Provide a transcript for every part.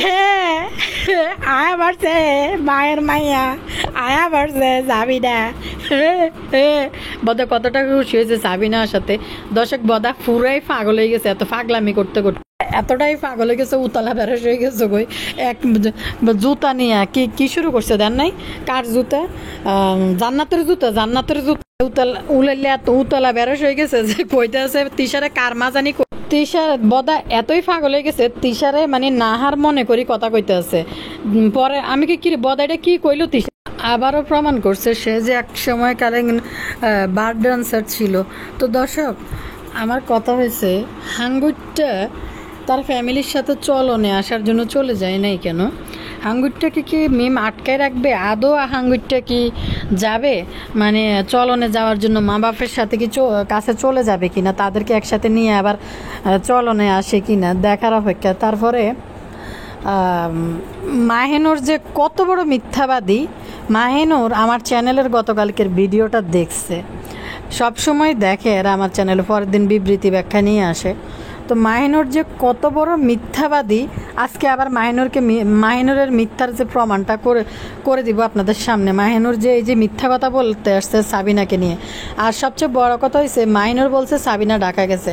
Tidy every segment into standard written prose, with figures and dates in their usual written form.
হ্যাঁ, আয়া বাড়ছে মায়ের মাইয়া, আয়া বাড়ছে সাবিনা। বদা কতটা খুশি হয়েছে সাবিনার সাথে। দর্শক বদা পুরাই পাগল হয়ে গেছে এত পাগলামি করতে করতে, এতটাই পাগল হয়ে গেছে উতলা বেরস হয়ে গেছে গই। এক জুতা নিয়ে কি কি শুরু করছে দেন নাই? কার জুতা? জান্নাতের জুতা, জান্নাতের জুতা উলাইলে এত উতলা বেরস হয়ে গেছে যে কইতে আছে তিশারে কার মাজানি। তিশার বদা এতই পাগল হয়ে গেছে তিশারে মানে নাহার মনে করি কথা কইতে আছে। পরে আমি কি বদা এটা কি কইলো তিশা আবারও প্রমাণ করছে সে যে এক সময় কালে বার ডান্সার ছিল। তো দর্শক আমার কথা হয়েছে হাঙ্গুরটা তার ফ্যামিলির সাথে চলনে আসার জন্য চলে যায় নাই কেন? হাঙ্গুরটাকে কি মিম আটকায় রাখবে? আদৌ হাঙ্গুরটা কি যাবে মানে চলনে যাওয়ার জন্য মা বাপের সাথে কি কাছে চলে যাবে কিনা, তাদেরকে একসাথে নিয়ে আবার চলনে আসে কিনা দেখার অপেক্ষা। তারপরে মাহেনুর যে কত বড় মিথ্যাবাদী। মাহেনুর আমার চ্যানেলের গতকালকের ভিডিওটা দেখছে, সবসময় দেখে আর আমার চ্যানেলে পরের দিন বিবৃতি ব্যাখ্যা নিয়ে আসে। তো মাহিনুর যে কত বড় মিথ্যাবাদী, আজকে আবার মাহিনুরের মিথ্যার যে প্রমাণটা করে দিব আপনাদের সামনে। মাহিনুর যে এই যে মিথ্যা কথা বলতে আসছে সাবিনাকে নিয়ে, আর সবচেয়ে বড় কথা হয়েছে মাহিনুর বলছে সাবিনা ডাকা গেছে।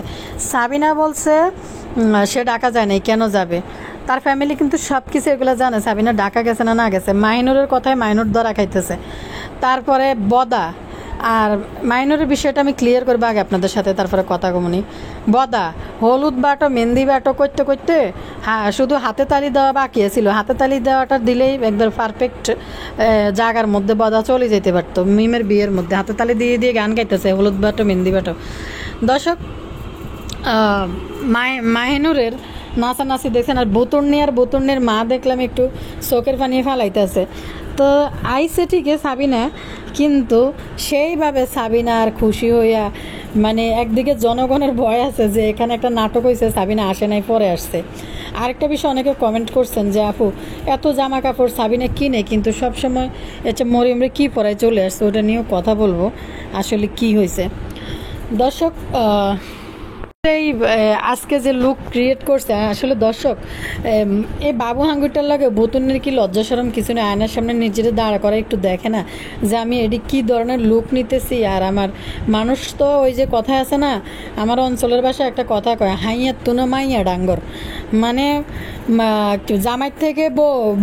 সাবিনা বলছে সে ডাকা যায় নাই, কেন যাবে? তার ফ্যামিলি কিন্তু সব কিছু এগুলো জানে সাবিনা ডাকা গেছে না না গেছে। মাহিনুরের কথায় মাহিনুর ধরা খাইতেছে। তারপরে বদা আর মাইনরের বিষয়টা আমি ক্লিয়ার করবো আগে আপনাদের সাথে, তারপরে কথা কমনি। বদা হলুদ বাটো মেহেন্দি বাটো করতে করতে হ্যাঁ শুধু হাতে তালি দেওয়া বাকি ছিল। হাতে তালি দেওয়াটা দিলেই একদম পারফেক্ট জায়গার মধ্যে বদা চলে যেতে পারতো। মিমের বিয়ের মধ্যে হাতে তালি দিয়ে দিয়ে গান গাইতেছে হলুদ বাটো মেহেন্দি বাটো। দর্শক মাহিনুরের নাচানাচি দেখছেন, আর বুতুর্নির মা দেখলাম একটু চোখের পানি ফালাইতেছে। তো আইসে ঠিকই সাবিনা, কিন্তু সেইভাবে সাবিনা আর খুশি হইয়া মানে একদিকে জনগণের ভয় আছে যে এখানে একটা নাটক হয়েছে, সাবিনা আসে নাই পরে আসছে। আরেকটা বিষয় অনেকে কমেন্ট করছেন যে আপু এত জামা কাপড় সাবিনা কিনে কিন্তু সবসময় এটা মরিয়মরে কী পরায় চলে আসছে, ওটা নিয়েও কথা বলবো আসলে কি হয়েছে। দর্শক এই আজকে যে লুক ক্রিয়েট করছে আসলে দর্শক এই বাবু হাঙ্গুরটার লাগে বোতনের কি লজ্জা শরম কিছু নেই? আয়নার সামনে নিজের দাঁড়া করে একটু দেখে না যে আমি এটি কী ধরনের লুক নিতেছি। আর আমার মানুষ তো ওই যে কথা আছে না, আমার অঞ্চলের ভাষায় একটা কথা কয় হাইয়া তুনো মাইয়া ডাঙ্গর, মানে জামাইয়ের থেকে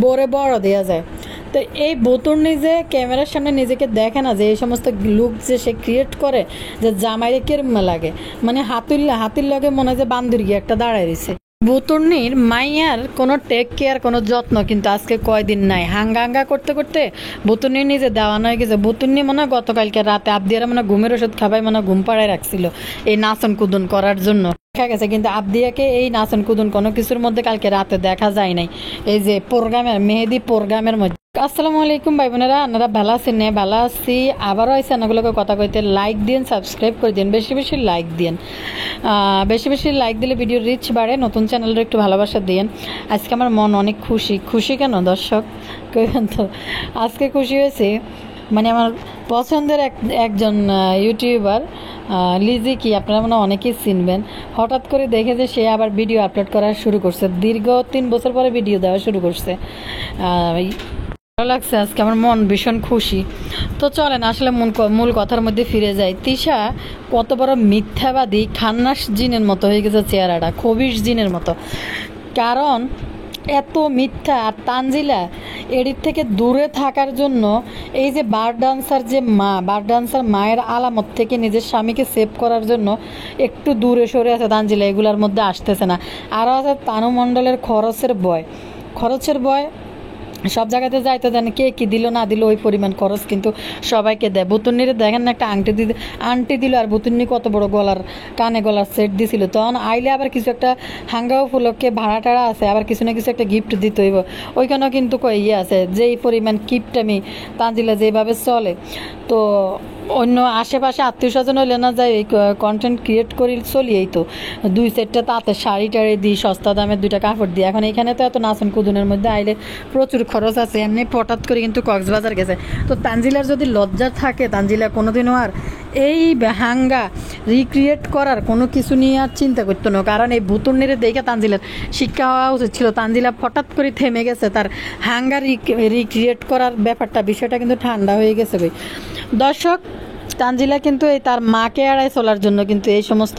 বোরে বড় দেওয়া যায়। তো এই বোতর নিজে ক্যামেরার সামনে নিজেকে দেখে না যে এই সমস্ত লুক যে সে ক্রিয়েট করে যে জামাইরে কেরম লাগে, মানে হাতির লগে মনে হয় যে বান্দুর গিয়ে একটা দাঁড়ায় রয়েছে। বুতুর্নির মাইয়ার কোনো টেক কেয়ার কোনো যত্ন কিন্তু আজকে কয়দিন নাই। হাঙ্গা করতে করতে বুতুর্নির নিজে দেওয়ানো হয়ে গেছে। বুতুর্নি মনে হয় গতকালকে রাতে আবদিয়ারা মনে ঘুমের ওষুধ খাবাই মনে ঘুম পাড়ায় রাখছিল এই নাচন কুদন করার জন্য, দেখা গেছে। কিন্তু আবদিয়াকে এই নাচন কুদন কোনো কিছুর মধ্যে কালকে রাতে দেখা যায় নাই, এই যে প্রোগ্রামের মেহেদি প্রোগ্রামের মধ্যে। আসসালামু আলাইকুম ভাই বোনেরা, আপনারা ভালো আছেন? না ভালো আছি। আবারও আইসি আনাগুলোকে কথা কইতে। লাইক দিন, সাবস্ক্রাইব করে দিন, বেশি বেশি লাইক দিন। বেশি বেশি লাইক দিলে ভিডিওর রিচ বাড়ে। নতুন চ্যানেলটা একটু ভালোবাসা দিন। আজকে আমার মন অনেক খুশি কেন দর্শক কইবেন তো? আজকে খুশি হয়েছে মানে আমার পছন্দের একজন ইউটিউবার লিজি কি, আপনারা মনে অনেকেই চিনবেন। হঠাৎ করে দেখে যে সে আবার ভিডিও আপলোড করা শুরু করছে, দীর্ঘ 3 বছর পরে ভিডিও দেওয়া শুরু করছে। ভালো লাগছে, আজকে আমার মন ভীষণ খুশি। তো চলেন আসলে মূল কথার মধ্যে ফিরে যাই। তিশা কত বড় মিথ্যাবাদী, খান্নাস জিনের মতো হয়ে গেছে চেহারাটা, খবিশ জিনের মতো। কারণ এত মিথ্যা। আর তানজিলা এডির থেকে দূরে থাকার জন্য এই যে বার ডান্সার মায়ের আলামত থেকে নিজের স্বামীকে সেভ করার জন্য একটু দূরে সরে আছে তানজিলা, এগুলার মধ্যে আসতেছে না। আরও আছে তানু মণ্ডলের খরচের ভয়। সব জায়গাতে যাইতে দেন, কে কি দিল না দিল ওই পরিমাণ খরচ কিন্তু সবাইকে দেয়। বুতুন্নিরে দেখেন না একটা আংটি দিল, আর বুতুন্নি কত বড় কানে গলার সেট দিছিল। তখন আইলে আবার কিছু একটা হাঙ্গা উপলক্ষে ভাড়া টাড়া আছে, আবার কিছু না কিছু একটা গিফট দিতে হইব। ওইখানেও কিন্তু ইয়ে আছে যে এই পরিমাণ গিফট আমি তানজিলা যেভাবে চলে। তো অন্য আশেপাশে আত্মীয় স্বজন হইলে না যায় এই কন্টেন্ট ক্রিয়েট করি চলিয়েই তো 2 সেটটা তাঁতের শাড়ি টাড়ি দিই, সস্তা দামের 2টা কাপড় দিই। এখন এখানে তো এত নাচন কুদুনের মধ্যে আইলে প্রচুর খরচ আছে, এমনি হঠাৎ করে কিন্তু কক্সবাজার গেছে। তো তানজিলার যদি লজ্জা থাকে, তানজিলা কোনোদিনও আর এই হাঙ্গা রিক্রিয়েট করার কোনো কিছু নিয়ে আর চিন্তা করতো না, কারণ এই ভুতুন্নিরে দেখে তানজিলার শিক্ষা হওয়া উচিত ছিল। তানজিলা হঠাৎ করে থেমে গেছে, তার হাঙ্গা রিক্রিয়েট করার ব্যাপারটা, বিষয়টা কিন্তু ঠান্ডা হয়ে গেছে। দর্শক, তানজিলা কিন্তু এই তার মাকে এড়াই চলার জন্য কিন্তু এই সমস্ত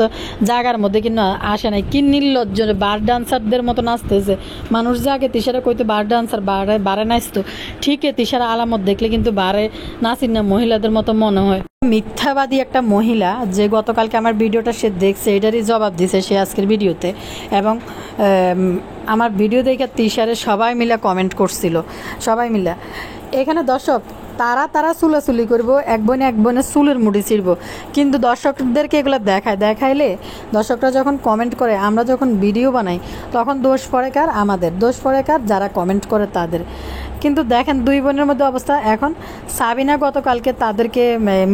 জায়গার মধ্যে কিন্তু আসে নাই। কি নির্লজ্জ, বার ডান্সারদের মতো নাচতেছে। মানুষ যাকে তিশারা কইতো বার ডান্সার, বারে নাচতো, ঠিকই তিশারা আলামত দেখলে কিন্তু বারে নাচির না মহিলাদের মতো মনে হয়। মিথ্যাবাদী একটা মহিলা যে গতকালকে আমার ভিডিওটা সে দেখছে, এটারই জবাব দিছে সে আজকের ভিডিওতে। এবং আমার ভিডিও দেখে তিশারে সবাই মিলে কমেন্ট করছিল, সবাই মিলে। এখানে দর্শক, তারা চুলাচুলি করবো, এক বোনে চুলের মুড়ি ছিড়ব, কিন্তু দর্শকদেরকে এগুলো দেখাইলে দর্শকরা যখন কমেন্ট করে, আমরা যখন ভিডিও বানাই, তখন দোষ পড়ে কার? আমাদের। দোষ পড়ে কার? যারা কমেন্ট করে তাদের। কিন্তু দেখেন 2 বোনের মধ্যে অবস্থা। এখন সাবিনা গতকালকে তাদেরকে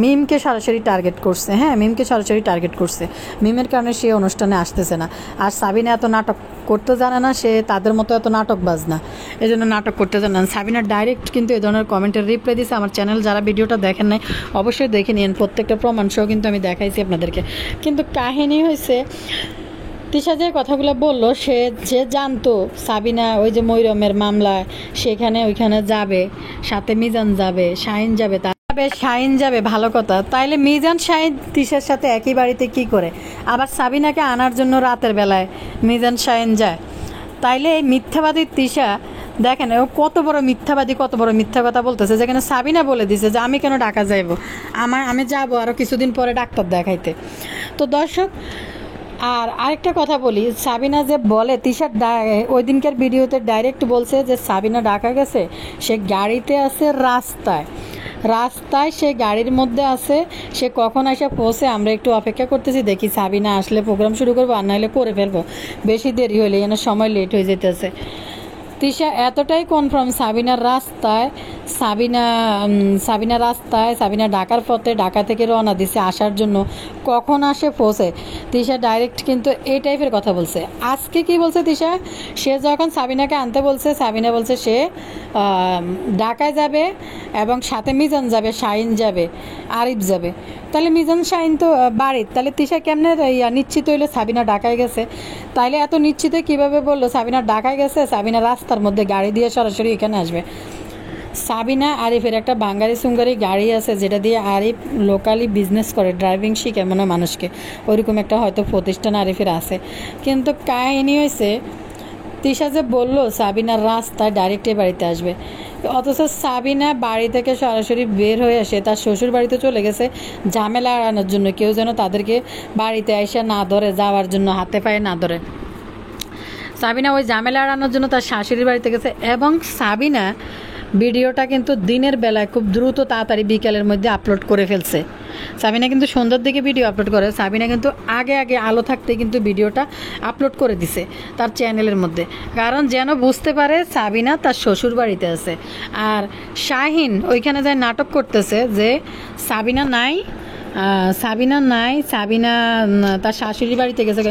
মিমকে সরাসরি টার্গেট করছে। হ্যাঁ, মিমকে সরাসরি টার্গেট করছে। মিমের কারণে সে অনুষ্ঠানে আসতেছে না। আর সাবিনা এত নাটক করতে জানে না, সে তাদের মতো এত নাটকবাজ না, এই জন্য নাটক করতে জানে না। সাবিনা ডাইরেক্ট কিন্তু এই ধরনের কমেন্টের রিপ্লাই দিয়েছে। আমার চ্যানেল যারা ভিডিওটা দেখেন নাই অবশ্যই দেখে নিন, প্রত্যেকটা প্রমাণ সহ কিন্তু আমি দেখাইছি আপনাদেরকে। কিন্তু কাহিনী হয়েছে, তিশা যে কথাগুলো বললো, যে জানতো সাবিনা ওই যে মৈরমের মামলায় সেখানে ওইখানে যাবে, সাথে মিজান যাবে, শাহিন যাবে, শাহিন যাবে, ভালো কথা। তাইলে মিজান শাহিন তিশার সাথে একই বাড়িতে কি করে? আবার সাবিনাকে আনার জন্য রাতের বেলায় মিজান শাহিন যায়। তাইলে এই মিথ্যাবাদী তিশা দেখেন ও কত বড় মিথ্যাবাদী, কত বড় মিথ্যা কথা বলতেছে। যেখানে সাবিনা বলে দিছে যে আমি কেন ঢাকা যাইব, আমি যাব আরও কিছুদিন পরে ডাক্তার দেখাইতে। তো দর্শক, আর আরেকটা কথা বলি, সাবিনা যে বলে তিশার ওই দিনকার ভিডিওতে ডাইরেক্ট বলছে যে সাবিনা ঢাকা গেছে, সে গাড়িতে আছে, রাস্তায় সে গাড়ির মধ্যে আছে, সে কখন এসে পৌঁছে আমরা একটু অপেক্ষা করতেছি, দেখি সাবিনা আসলে প্রোগ্রাম শুরু করবো, আর নাহলে করে ফেলবো, বেশি দেরি হইলে যেন সময় লেট হয়ে যেতেছে। তিশা এতটাই কনফার্ম সাবিনা ঢাকার পথে, ঢাকা থেকে রওনা দিছে আসার জন্য, কখন আসে পৌঁছে। তিশা ডাইরেক্ট কিন্তু এই টাইপের কথা বলছে। আজকে কি বলছে তিশা? সে যখন সাবিনাকে আনতে বলছে, সাবিনা বলছে সে ঢাকায় যাবে এবং সাথে মিজান যাবে, শাহিন যাবে, আরিফ যাবে। তাহলে মিজান শাহিন তো বাড়ির, তাহলে তিশা কেমনে নিশ্চিত হইলো সাবিনা ঢাকায় গেছে? তাইলে এত নিশ্চিত কিভাবে বললো সাবিনা ঢাকায় গেছে? সাবিনা রাস্তার মধ্যে গাড়ি দিয়ে সরাসরি এখানে আসবে। সাবিনা আরিফের একটা বাঙালি সুঙ্গারি গাড়ি আছে, যেটা দিয়ে আরিফ লোকালি বিজনেস করে, ড্রাইভিং শিখে মনে মানুষকে, ওইরকম একটা হয়তো প্রতিষ্ঠান আরিফের আছে। কিন্তু কাহিনী হয়েছে, তিশা যে বললো সাবিনার রাস্তায় ডাইরেক্টে বাড়িতে আসবে, অথচ সাবিনা বাড়ি থেকে সরাসরি বের হয়ে আসে তার শ্বশুর বাড়িতে চলে গেছে ঝামেলা এড়ানোর জন্য, কেউ যেন তাদেরকে বাড়িতে এসে না ধরে, যাওয়ার জন্য হাতে পায়ে না ধরে। সাবিনা ওই ঝামেলা এড়ানোর জন্য তার শাশুড়ির বাড়িতে গেছে। এবং সাবিনা ভিডিওটা কিন্তু দিনের বেলায় খুব দ্রুত তাড়াতাড়ি বিকেলের মধ্যে আপলোড করে ফেলছে। সাবিনা কিন্তু সন্ধ্যার দিকে ভিডিও আপলোড করে, সাবিনা কিন্তু আগে আলো থাকতে কিন্তু ভিডিওটা আপলোড করে দিছে তার চ্যানেলের মধ্যে, কারণ যেন বুঝতে পারে সাবিনা তার শ্বশুর বাড়িতে আছে। আর শাহিন ওইখানে যায় নাটক করতেছে যে সাবিনা নাই, সাবিনা তার শাশুড়ি বাড়িতে গেছে।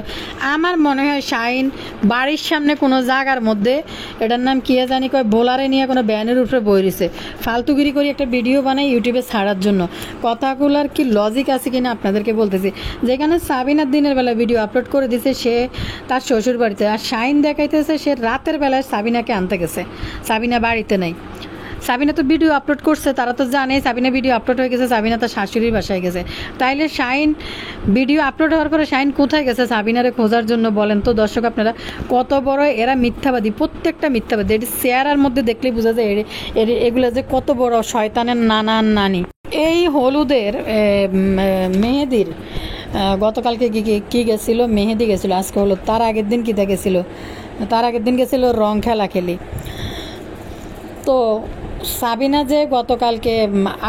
আমার মনে হয় শাহিন বাড়ির সামনে কোনো জায়গার মধ্যে, এটার নাম কি জানি কয়, বোলারে নিয়ে কোনো ব্যানের উপরে বই রয়েছে, ফালতুগিরি করে একটা ভিডিও বানাই ইউটিউবে ছাড়ার জন্য। কথাগুলোর কি লজিক আছে কিনা আপনাদেরকে বলতেছি। যেখানে সাবিনার দিনের বেলা ভিডিও আপলোড করে দিছে সে তার শ্বশুর বাড়িতে, আর শাহিন দেখাইতেছে সে রাতের বেলায় সাবিনাকে আনতে গেছে, সাবিনা বাড়িতে নাই। সাবিনা তো ভিডিও আপলোড করছে, তারা তো জানে সাবিনা ভিডিও আপলোড হয়ে গেছে, সাবিনা তার শাশুড়ির বাসায় গেছে। তাইলে শাহিন ভিডিও আপলোড হওয়ার পরে শাহিন কোথায় গেছে নারে খোঁজার জন্য? বলেন তো দর্শক আপনারা, কত বড় এরা মিথ্যাবাদী, প্রত্যেকটা মিথ্যাবাদী। এটি চেহারার মধ্যে দেখলেই বোঝা যায় এগুলো যে কত বড় শয়তানের নানি। এই হলুদের মেহেদির গতকালকে কি গেছিলো, মেহেদি গেছিলো, আজকে হলুদ, তার আগের দিন কী গেছিলো, তার আগের দিন গেছিলো রং খেলি। তো সাবিনা যে গতকালকে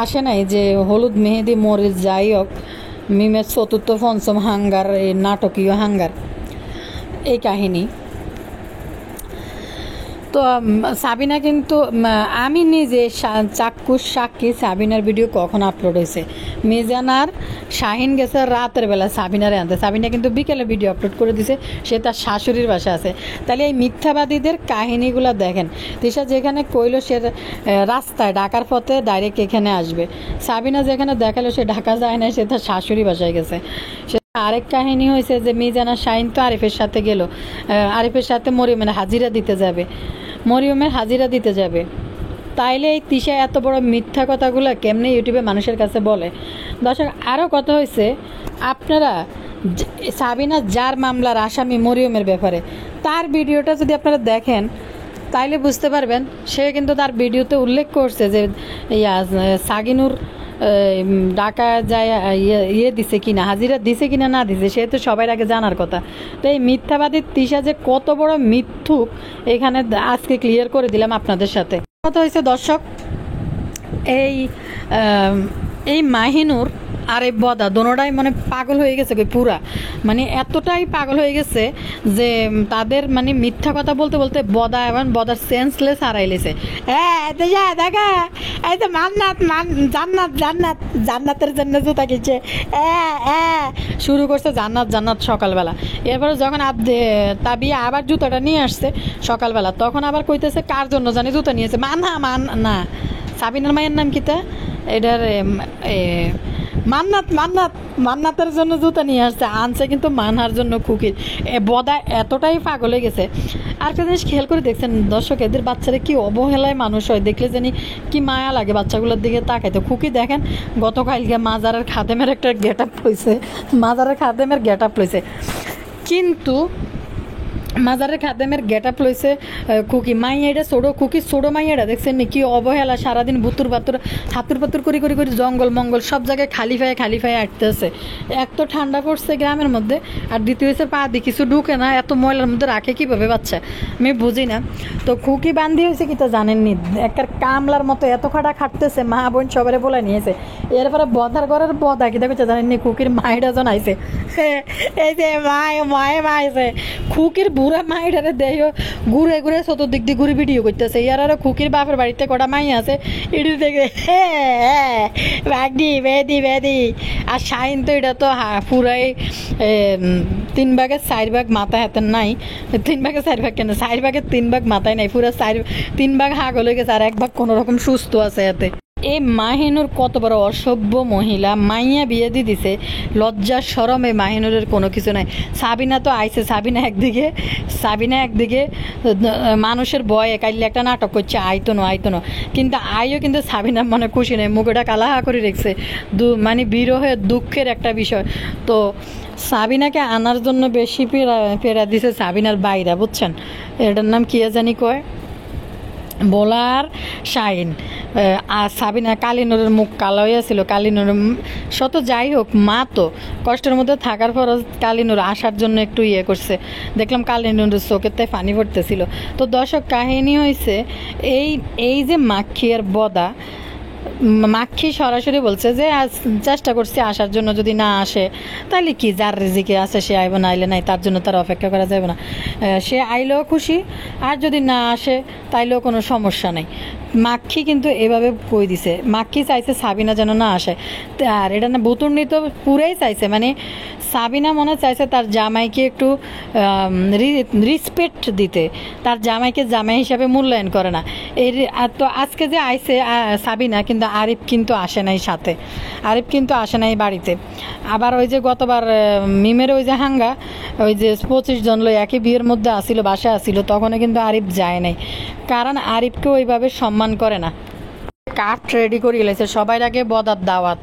আসে নাই, যে হলুদ মেহেদি মরিচ যাই হোক, মিমের চতুর্থ পঞ্চম হাঙ্গার, এই নাটকীয় হাঙ্গার, এই কাহিনী। তো সাবিনা কিন্তু আমি নিজে চাক্ষুষ সাক্ষী সাবিনার ভিডিও কখন আপলোড হয়েছে। মিজান আর শাহিন গেছে রাতের বেলা সাবিনারে আনতে, সাবিনা কিন্তু বিকেলে ভিডিও আপলোড করে দিছে, সে তার শাশুড়ির বাসা আছে। তাহলে এই মিথ্যাবাদীদের কাহিনীগুলো দেখেন। তিশা যেখানে কইলো সে রাস্তায় ঢাকার পথে ডাইরেক্ট এখানে আসবে, সাবিনা যেখানে দেখালো সে ঢাকা যায় না, সে তার শাশুড়ি বাসায় গেছে। আরেক কাহিনী হয়েছে যে মিজান আর শাহিন তো আরিফের সাথে গেল, আরিফের সাথে মরিয়মের হাজিরা দিতে যাবে, মরিয়মের হাজিরা দিতে যাবে। তাইলে এই তিশা এত বড় মিথ্যা কথাগুলো কেমনে ইউটিউবে মানুষের কাছে বলে? দর্শক, আরও কথা হয়েছে, আপনারা সাবিনা যার মামলার আসামি মরিয়মের ব্যাপারে, তার ভিডিওটা যদি আপনারা দেখেন তাইলে বুঝতে পারবেন, সে কিন্তু তার ভিডিওতে উল্লেখ করছে যে সাগিনুর ডাকা যায় ইয়ে দিছে কিনা, হাজিরা দিছে কিনা না দিছে, সে তো সবার আগে জানার কথা। তো এই মিথ্যাবাদী তিশা যে কত বড় মিথ্যুক এখানে আজকে ক্লিয়ার করে দিলাম আপনাদের সাথে। কথা হয়েছে দর্শক, এই মাহিনুর আর এই বদা দোনোটাই মানে পাগল হয়ে গেছে পুরা, মানে এতটাই পাগল হয়ে গেছে যে তাদের মানে মিথ্যা কথা বলতে বলতে বদা এবং বদার সেন্সলেস হারাইলেছে। দেখা এই তো মান্নাত জান্নাত জান্নাত জান্নাতের জন্য জুতা কিনছে, শুরু করছে জান্নাত জান্নাত সকালবেলা। এরপরে যখন তাবিয়া আবার জুতাটা নিয়ে আসছে সকালবেলা, তখন আবার কইতেছে কার জন্য জানি জুতা নিয়েছে, না সাবিনার মায়ের নাম কিতা এটার মান্নাতের জন্য জুতা নিয়ে আসছে, আনছে কিন্তু মানহার জন্য খুকির। বদা এতটাই পাগল হয়ে গেছে। আর একটা জিনিস খেয়াল করে দেখছেন দর্শক, এদের বাচ্চারা কি অবহেলায় মানুষ হয়, দেখলে জানি কি মায়া লাগে বাচ্চাগুলোর দিকে তাকাইতে। খুকি দেখেন গতকালকে মাজারের খাদেমের একটা গেট আপ লইছে, মাজারের খাদেমের গেট আপ লইছে, কিন্তু মাজারের খাদেমের গেট আপ লইছে খুকি। মাইয়াটা ছোটো খুকি, ছোটো মাইয়াটা দেখছেন নি কি অবহেলা, সারাদিন বুতুর বাতুর হাতুর পাতুর করে করে করে জঙ্গল মঙ্গল সব জায়গায় খালি ফায়ে আটতেছে। এক তো ঠান্ডা পড়ছে গ্রামের মধ্যে, আর দ্বিতীয় হচ্ছে পা দিয়ে কিছু ঢুকে না, এত ময়লার মধ্যে রাখে কীভাবে বাচ্চা আমি বুঝি না। তো খুকি বান্ধি হয়েছে কি তা জানেননি, একটা কামলার মতো এত খাটা খাটতেছে, মা বোন সবারে বলে নিয়েছে। এরপরে বদার ঘরের বদা কি দেখছে জানেননি, খুকির মায়েরা জন আইছে, এই যে মায়ে আইছে, খুকির বুড়া মাইডারে দেহ ঘুরে ঘুরে চতুর্দিক দিয়ে ঘুরে ভিডিও করতেছে। ইয়ার আরো খুকির বাপের বাড়িতে কটা মাই আছে, এটি দেখে বেদি বেদি। আর শাইন তো এটা তো পুরাই 3 ভাগের 4 ভাগ মাথা হাতের নাই, 3 ভাগের 4 ভাগ কেন 4 ভাগের 3 ভাগ মাথায় নাই, পুরো 3 ভাগ হাগ হয়ে গেছে, আর 1 ভাগ কোনো রকম সুস্থ আছে এতে। এই মাহিনুর কত বড় অসভ্য মহিলা, মাইয়া বিয়ে দিয়ে দিছে, লজ্জা শরম এই মাহিনুরের কোনো কিছু নাই। সাবিনা তো আইছে, সাবিনা একদিকে মানুষের ভয়ে কাইলে একটা নাটক করছে আইতো না, কিন্তু আইও কিন্তু সাবিনার মনে খুশি নেই, মুখটা কালাহা করে রেখেছে, মানে বিরহের দুঃখের একটা বিষয়। তো সাবিনাকে আনার জন্য বেশি পেরা দিছে সাবিনার বাইরা, বুঝছেন, এটার নাম কি জানি কয়, বোলার শাহিন। আর সাবিনা কালিনুরের মুখ কালো হয়েছিল, কালিনুর শত যাই হোক মা তো কষ্টের মধ্যে থাকার পর কালিনুর আসার জন্য একটু ইয়ে করছে, দেখলাম কালিনুরের চোখেতে পানি পড়তেছিল। তো দর্শক, কাহিনী হয়েছে এই যে মাক্ষী আর বদা, মাক্ষী সরাসরি বলছে যে চেষ্টা করছি আসার জন্য, যদি না আসে তাহলে কি, যার রিজিকে আছে সে আইব, না আইলে নাই, তার জন্য তার অপেক্ষা করা যাবে না, সে আইলেও খুশি, আর যদি না আসে তাইলেও কোনো সমস্যা নেই। মাক্ষী কিন্তু এভাবে কই দিছে, মাক্ষী চাইছে সাবিনা যেন না আসে, আর এটা না বুতুর্নি তো পুরাই চাইছে, মানে সাবিনা মনে চাইছে তার জামাইকে একটু রিসপেক্ট দিতে, তার জামাইকে জামাই হিসাবে মূল্যায়ন করে না। তো আজকে যে আইছে সাবিনা, কিন্তু আরিফ কিন্তু আসে নাই সাথে, আরিফ কিন্তু আসে নাই বাড়িতে। আবার ওই যে গতবার মিমের ওই যে হাঙ্গা, ওই যে 25 জন লোক একই বিয়ের মধ্যে আসিল, বাসায় আসিল, তখনও কিন্তু আরিফ যায় নাই, কারণ আরিফকে ওইভাবে সম্মান করে না। কাঠ রেডি করে গেলেছে সবাই আগে বদার দাওয়াত,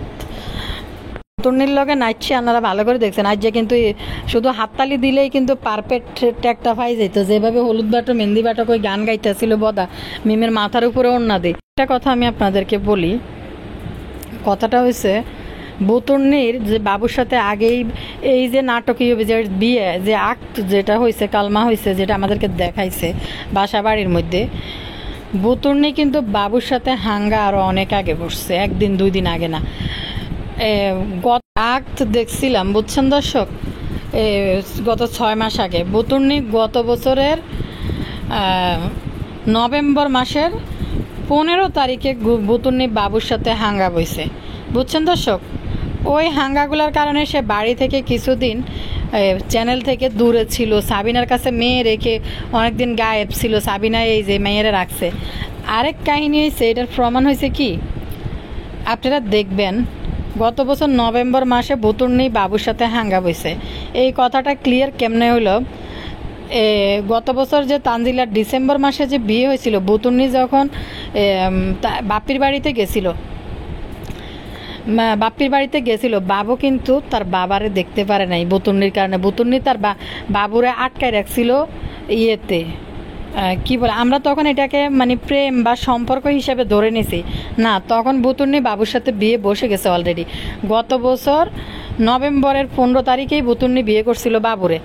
তরুণীর লগে নাচছে, আপনারা ভালো করে দেখছেন। আজ যে কিন্তু শুধু হাততালি দিলেই কিন্তু পারফেক্ট ট্যাগটা পাই যেত, যেভাবে হলুদ বাটো মেহেন্দি বাটো কই গান গাইতেছিল বদা, মিমের মাথার উপরে ওড়না দিই। একটা কথা আমি আপনাদেরকে বলি, কথাটা হয়েছে বতুর্নির যে বাবুর সাথে আগেই এই যে নাটকীয় যে বিয়ে যে আক্ট যেটা হয়েছে, কালমা হয়েছে, যেটা আমাদেরকে দেখাইছে বাসা বাড়ির মধ্যে, বতুর্নি কিন্তু বাবুর সাথে হাঙ্গা আরও অনেক আগে বসছে, 1 দিন 2 দিন আগে না। গত আক্ট দেখছিলাম, বুঝছেন দর্শক, গত 6 মাস আগে বতুর্নি গত বছরের নভেম্বর মাসের 15 তারিখে বুতুন্নি বাবুর সাথে হাঙ্গা বইছে, বুঝছেন দর্শক। ওই হাঙ্গাগুলোর কারণে সে বাড়ি থেকে কিছুদিন চ্যানেল থেকে দূরে ছিল, সাবিনার কাছে মেয়ে রেখে অনেকদিন গায়েব ছিল। সাবিনা এই যে মেয়েরা রাখছে। আরেক কাহিনী হয়েছে, এটার প্রমাণ হয়েছে কি আপনারা দেখবেন, গত বছর নভেম্বর মাসে বুতুন্নি বাবুর সাথে হাঙ্গা বইছে। এই কথাটা ক্লিয়ার কেমনে হলো, গত বছর যে তানজিলার ডিসেম্বর মাসে যে বিয়ে হয়েছিল, বুতুন্নি যখন বাপির বাড়িতে গেছিল, বাপির বাড়িতে গেছিল, বাবু কিন্তু তার বাবারে দেখতে পারে নাই বুতুন্নির কারণে। বুতুন্নি তার বাবুরে আটকায় রাখছিল ইয়েতে, কি বলে, আমরা তখন এটাকে মানে প্রেম বা সম্পর্ক হিসেবে ধরে নিছি না। তখন বুতুন্নি বাবুর সাথে বিয়ে বসে গেছে অলরেডি। গত বছর নভেম্বরের 15 তারিখেই বুতুন্নি বিয়ে করছিল বাবুরে।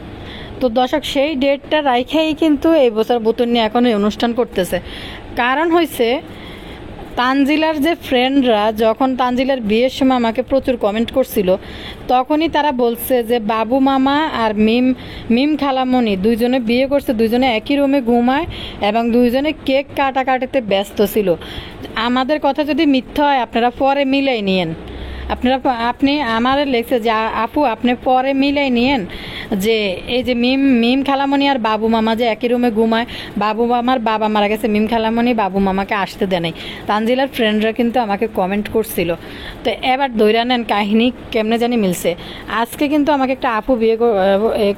তো দর্শক, সেই ডেটটা রাইখেই কিন্তু এই বছর বুতুন্নি এখন এই অনুষ্ঠান করতেছে। কারণ হয়েছে, তানজিলার যে ফ্রেন্ডরা যখন তানজিলার বিয়ের সময় আমাকে প্রচুর কমেন্ট করছিল, তখনই তারা বলছে যে বাবু মামা আর মিম খালামণি দুইজনে বিয়ে করছে, দুইজনে একই রুমে ঘুমায় এবং দুইজনে কেক কাটাকাটিতে ব্যস্ত ছিল। আমাদের কথা যদি মিথ্যা হয় আপনারা পরে মিলাই নিয়েন। আপনি আমার লেখছে যে আপু আপনি পরে মিলাই নিয়েন যে এই যে মিম খালামণি আর বাবু মামা যে একই রুমে ঘুমায়, বাবু মামার বাবা মারা গেছে, মিম খালামণি বাবু মামাকে আসতে দেয় নাই। তানজিলার ফ্রেন্ডরা কিন্তু আমাকে কমেন্ট করছিল। তো এবার ধইরা নেন কাহিনী কেমনে জানি মিলছে। আজকে কিন্তু আমাকে একটা আপু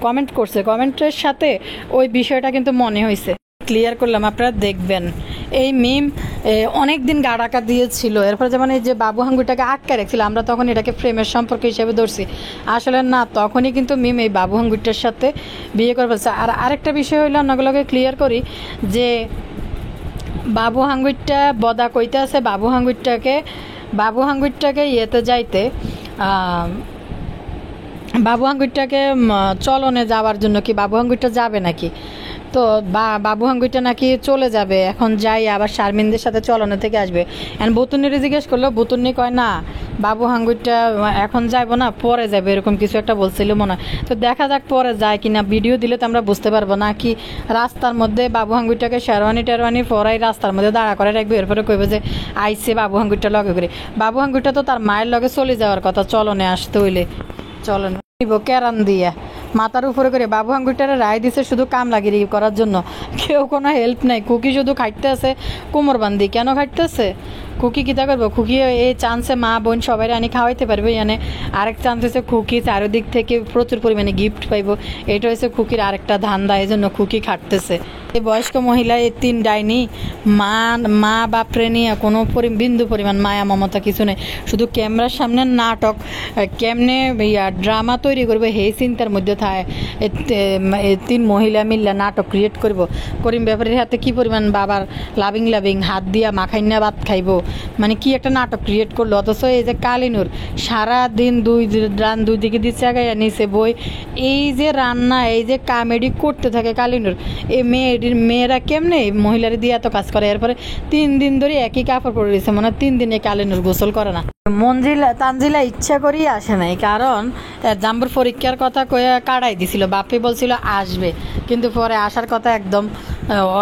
কমেন্ট করছে, কমেন্টের সাথে ওই বিষয়টা কিন্তু মনে হয়েছে। ক্লিয়ার করলাম, আপনারা দেখবেন। এই মিম অনেক দিন গা ডাকা দিয়েছিল, এরপরে যেমন এই যে বাবু হাঙ্গুটাকে আটকে রেখেছিল, আমরা তখন এটাকে প্রেমের সম্পর্ক হিসেবে ধরছি। আসলে না, তখনই কিন্তু মিম এই বাবু হাঙ্গুটার সাথে বিয়ে করে ফেলছে। আর আরেকটা বিষয় হইলো, অন্যগুলোকে ক্লিয়ার করি যে বাবু হাঙ্গুইটটা বদা কইতে আছে বাবু হাঙ্গুইটটাকে ইয়েতে যাইতে, বাবু হাঙ্গুইটটাকে চলনে যাওয়ার জন্য কি বাবু হাঙ্গুইটটা যাবে নাকি, তো বাবু হাঙ্গুইটা নাকি চলে যাবে, এখন যাই আবার শারমিনদের সাথে চলনে থেকে আসবে। এখন বুতুন্নিরে জিজ্ঞেস করলো, বুতুন্নি কয় না বাবু হাঙ্গুইটা এখন যাইবো না, পরে যাবে, এরকম কিছু একটা বলছিল মনে হয়। তো দেখা যাক পরে যায় কিনা, ভিডিও দিলে তো আমরা বুঝতে পারবো না। কি রাস্তার মধ্যে বাবু হাঙ্গুইটাকে শেরওয়ানি পরাই রাস্তার মধ্যে দাঁড়া করে রাখবে, এরপরে কইবে যে আইসে বাবু হাঙ্গুইটা লগে করে। বাবু হাঙ্গুইটা তো তার মায়ের লগে চলে যাওয়ার কথা, চলনে আসতে হইলে চলনে কেরান দিয়া মাথার উপরে করে। বাবু হাঙ্গুইটারে রায় দিছে শুধু কামলাগিরি করার জন্য, কেউ কোনো হেল্প নাই। খুকি শুধু খাইতে আছে কোমর বান্ধি। কেন খাইতেছে? খুকি কিতা করবো? খুকি এই চান্সে মা বোন সবাই আনি খাওয়াইতে পারবে। এনে আরেক চান্স হচ্ছে খুকি চারিদিক থেকে প্রচুর পরিমাণে গিফট পাইব। এটা হচ্ছে খুকির আরেকটা ধান্দা, এই জন্য খুকি খাটতেছে। এই বয়স্ক মহিলা এই 3 ডাইনি মা বাপরে নিয়ে কোনো বিন্দু পরিমাণ মায়া মমতা কিছু নেই, শুধু ক্যামেরার সামনে নাটক কেমনে ড্রামা তৈরি করবে সেই চিন্তার মধ্যে থাকে। 3 মহিলা মিললে নাটক ক্রিয়েট করব। করিম ব্যাপারীর হাতে কি পরিমাণ বাবার লাভিং হাত দিয়া মাখাইনা ভাত খাইব, মানে কি একটা নাটক ক্রিয়েট করলো। অথচ এই যে কালিনুর সারাদিন দুই দিকে দিচ্ছে আগাইয়া নিচে বই, এই যে রান্না এই যে কমেডি করতে থাকে কালিনুর। এই মেয়েরা কেমনে মহিলারা দিয়ে এত কাজ করে। এরপরে 3 দিন ধরে একই কাপড় পরে দিয়েছে, মনে হয় 3 দিনে কালিনুর গোসল করে না। তানজিলা ইচ্ছা করেই আসে নাই, কারণ জাম্বুর পরীক্ষার কথা কয়ে কাটাই দিছিল। বাপি বলছিল আসবে, কিন্তু পরে আসার কথা একদম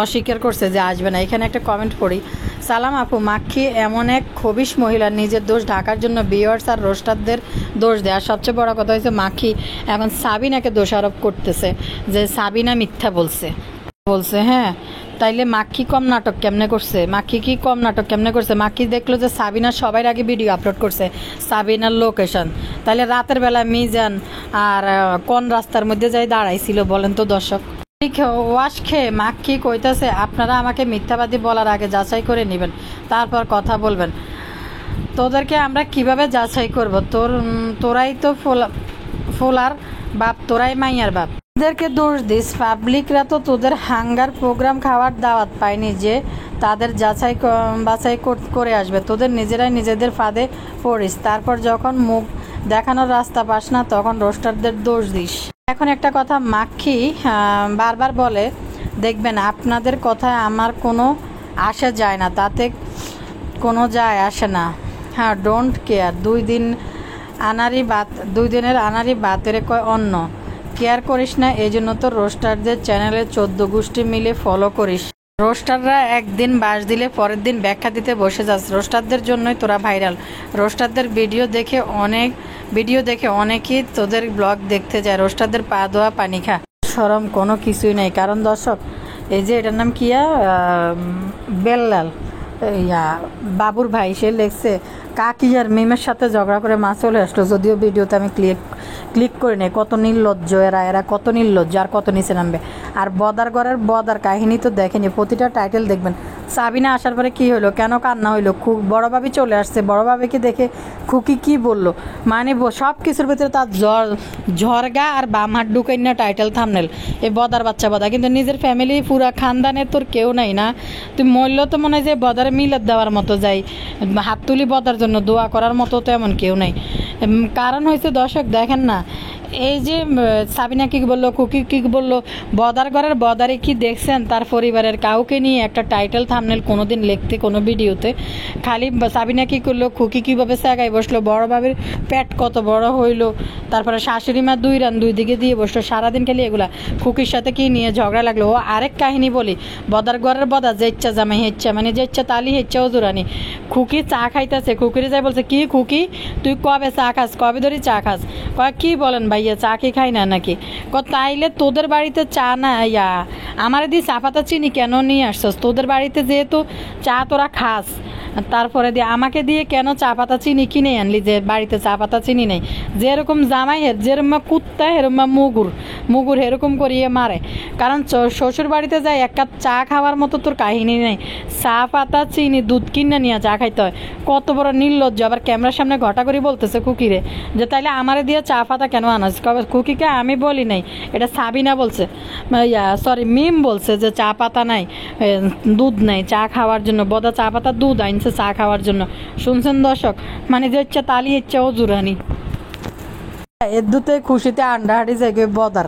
অস্বীকার করছে যে আসবে না। এখানে একটা কমেন্ট পড়ি, সালাম আপু, মাক্ষী এমন এক খবিশ মহিলা, নিজের দোষ ঢাকার জন্য ভিউয়ার্স আর রোস্টারদের দোষ দেয়। আর সবচেয়ে বড় কথা হয়েছে মাক্ষী এখন সাবিনাকে দোষারোপ করতেছে যে সাবিনা মিথ্যা বলছে। হ্যাঁ, তাইলে মাক্ষী কম নাটক কেমনে করছে? মাক্ষী দেখলো যে সাবিনা সবার আগে ভিডিও আপলোড করছে সাবিনার লোকেশন, তাইলে রাতের বেলা মিজান আর কোন রাস্তার মধ্যে যাই দাঁড়াইছিল বলেন তো দর্শক? ওয়াশ খেয়ে মাক্ষী কইতাছে আপনারা আমাকে মিথ্যাবাদী বলার আগে যাচাই করে নেবেন, তারপর কথা বলবেন। তোদেরকে আমরা কিভাবে যাচাই করব? তোরাই তো ফোলার বাপ, তোরাই মাইয়ার বাপ। তোদেরকে দোষ দিস, পাবলিকরা তো তোদের হাঙ্গার প্রোগ্রাম খাওয়ার দাওয়াত পায়নি যে তাদের বাছাই করে আসবে। তোদের নিজেরাই নিজেদের ফাঁদে পড়িস, তারপর যখন মুখ দেখানোর রাস্তা পাস না তখন রোস্টারদের দোষ দিস। এখন একটা কথা মাক্ষী বারবার বলে, দেখবেন আপনাদের কথায় আমার কোনো আসে যায় না, তাতে কোনো যায় আসে না। হ্যাঁ, ডোন্ট কেয়ার। 2 দিনের আনারি বাতের কয় অন্য কেয়ার করিস না, এই জন্য তো রোস্টারদের চ্যানেলে 14 গোষ্ঠী মিলে ফলো করিস। রোস্টাররা একদিন বাস দিলে পরের দিন ব্যাখ্যা দিতে বসে যাচ্ছে। রোস্টারদের জন্যই তোরা ভাইরাল। রোস্টারদের ভিডিও দেখে অনেকেই তোদের ব্লগ দেখতে যায়। রোস্টারদের পা ধোয়া পানি খা, শরম কোনো কিছুই নেই। কারণ দর্শক, এই যে এটার নাম কিয়া বেল্লাল ইয়া বাবুর ভাই, সে লেখছে কাকি আর মিমের সাথে ঝগড়া করে মা চলে আসলো। যদিও ভিডিওতে আমি ক্লিক করে নেই। কত নির্লজ্জ এরা কত নির্লজ্জ, আর কত নিচে নামবে। আর বদার ঘরের বদার কাহিনী তো দেখেনি, প্রতিটা টাইটেল দেখবেন। সাবিনা আসার পরে কি হলো, কেন কান্না হইলো, বড় ভাবি চলে আসছে, বড় ভাবিকে দেখে খুকি কি বলল, মানে সব কিছুর ভিতরে তার ঝরগা আর বাম হাত ঢুকাই না টাইটেল থামনেল। এই বদার বাচ্চা বদা, কিন্তু নিজের ফ্যামিলি পুরা খানদানের তোর কেউ নাই না। তুই মরল তো মনে হয় যে বদারে মিলাদ দেওয়ার মতো যাই, হাত তুলি বদার জন্য দোয়া করার মতো তো এমন কেউ নাই। কারণ হয়েছে দর্শক দেখেন না, এই যে সাবিনা কি বললো, খুকি কি বললো, বদার ঘরের বদারে কি দেখছেন তার পরিবারের কাউকে নিয়ে একটা টাইটেল থামনেল কোনোদিন লিখতে কোনো ভিডিওতে? খালি সাবিনা কি করলো, খুকি কীভাবে জায়গায় বসলো, বড় বাবির পেট কত বড় হইলো, তারপরে শাশুড়ি মা 2 রান 2 দিকে দিয়ে বসলো, সারাদিন খালি এগুলা। খুকির সাথে কি নিয়ে ঝগড়া লাগলো। ও আরেক কাহিনী বলি, বদার ঘরের বদা যে ইচ্ছা জামাই হেচ্ছা, মানে যে ইচ্ছা তালি হেচ্ছা ওজুরানি। খুকি চা খাইতেছে, খুকিরে যাই বলছে কি খুকি তুই কবে চা খাস, কবে ধরে চা খাস? কয় কি বলেন ভাইয়া, চা কি খাই না নাকি? তাইলে তোদের বাড়িতে চা না ইয়া আমার দিয়ে চা পাতা চিনি কেন নিয়ে আসছস? তোদের বাড়িতে যেহেতু চা তোরা খাস, তারপরে দিয়ে আমাকে দিয়ে কেন চা পাতা চিনি কিনে আনলি যে বাড়িতে চা পাতা চিনি নেই? যেরকম জামাই যেরকম কুত্তা এরকম মুগুর এরকম করিয়ে মারে। কারণ শ্বশুর বাড়িতে যাই এক কাপ চা খাওয়ার মতো তোর কাহিনী নেই। চা পাতা চিনি দুধ কিনে নিয়ে চা খাইতে হয়। কত বড় নির্লজ্জ। আবার ক্যামেরার সামনে ঘটা করে বলতেছে খুকিরে যে তাইলে আমারে দিয়ে চা পাতা কেন আনাস? খুকিকে আমি বলি নাই, এটা সাবিনা বলছে, সরি মিম বলছে যে চা পাতা নাই, দুধ নাই চা খাওয়ার জন্য। বদা চা পাতা দুধ আনছে চা খাওয়ার জন্য। শুনছেন দর্শক, মানে যে ইচ্ছা তালি ইচ্ছা ও জুরানি। এর দুতে খুশিতে আন্ডাহাড়ি জায়গায় বদার।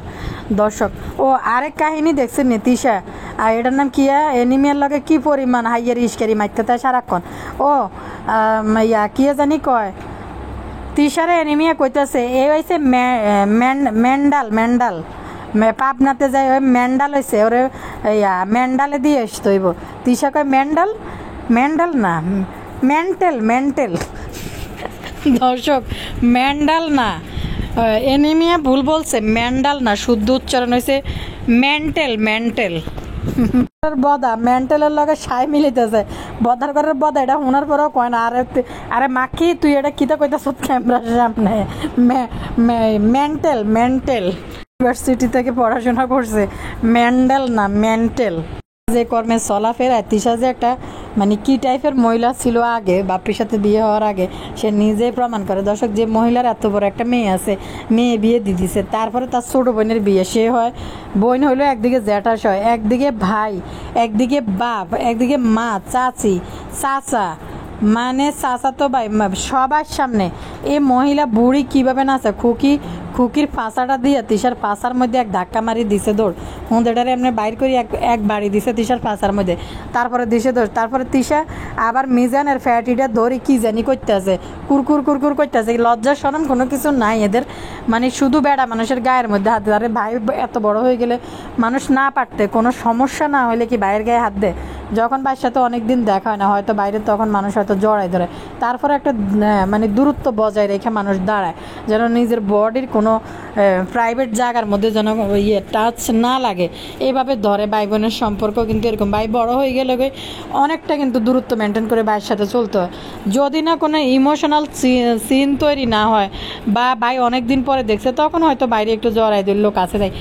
দর্শক ও আরেক কাহিনী দেখছেন তিশা, আর এটার নাম কিয়া এনিমিয়ার লগে কি পরিমাণ হাইয়ার ইস্কারি মারতে তাই সারাক্ষণ। ও কিয়া জানি কয় তিশারে এনিমিয়া কইতাছে এ হয়েছে মেন্ডাল পাবনাতে যাই ওই মেন্ডাল হয়েছে ওরে মেন্ডালে দিয়ে আসতে হইব। তিশা কয় মেন্ডাল না মেন্টেল। দর্শক মেন্ডাল না, এনিমিয়া ভুল বলছে, মেন্ডাল না, শুদ্ধ উচ্চারণ হয়েছে মেন্টেল। বদা মেন্টালের লগে সাই মিলিতেছে। বদার ঘরের বদা এটা শোনার পরেও কয় না আরে মাখি তুই এটা কিতা কইতাছ ক্যামেরার সামনে? মেন্টাল ইউনিভার্সিটি থেকে পড়াশোনা করছে, মেন্ডাল না মেন্টেল। যে কর্মে চলাফেরায় তিশা যে একটা মানে কি টাইপের মহিলা ছিল আগে বাপির সাথে বিয়ে হওয়ার আগে, সে নিজেই প্রমাণ করে। দর্শক, যে মহিলার এত বড় একটা মেয়ে আছে, মেয়ে বিয়ে দিয়ে দিছে, তারপরে তার ছোট বোনের বিয়ে, সে হয় বোন হইলো একদিকে জ্যাঠাস হয়, একদিকে ভাই, একদিকে বাপ, একদিকে মা, চাচি, চাচা, মানে চাচা তো ভাই সবার সামনে এই মহিলা বুড়ি কিভাবে নাচে। খুকির পাশাটা দিয়ে তিশার পাশার মধ্যে এক ধাক্কা মারি দিছে দৌড়, হুঁদেটারে এমনি বাইর করি এক বাড়ি দিছে তিশার পাশার মধ্যে, তারপরে দিছে দৌড়। তারপরে তিশা আবার মিজানের ফ্যাটিটা ধরি কি জানি করতে আছে, কুরকুর করতে আছে। লজ্জা শরম কোনো কিছু নাই এদের, মানে শুধু বেড়া মানুষের গায়ের মধ্যে হাত দেয়। আরে ভাই এত বড় হয়ে গেলে মানুষ না পারতে কোনো সমস্যা না হলে কি বাইরের গায়ে হাত দেয়? যখন বাইরের সাথে অনেকদিন দেখা হয় না হয়তো বাইরে, তখন মানুষ হয়তো জড়াই ধরে। তারপরে একটা মানে দূরত্ব বজায় রেখে মানুষ দাঁড়ায়, যেন নিজের বডির কোনো প্রাইভেট জায়গার মধ্যে যেন টাচ না লাগে, এইভাবে ধরে। ভাই বোনের সম্পর্ক কিন্তু এরকম, ভাই বড় হয়ে গেলে অনেকটা কিন্তু দূরত্ব মেনটেন করে ভাইয়ের সাথে চলতে হয়। যদি না কোনো ইমোশনাল সিন তৈরি না হয় বা ভাই অনেক দিন পরে দেখছে, তখন হয়তো বাইরে একটু জড়াই দিল কাছে দেয়,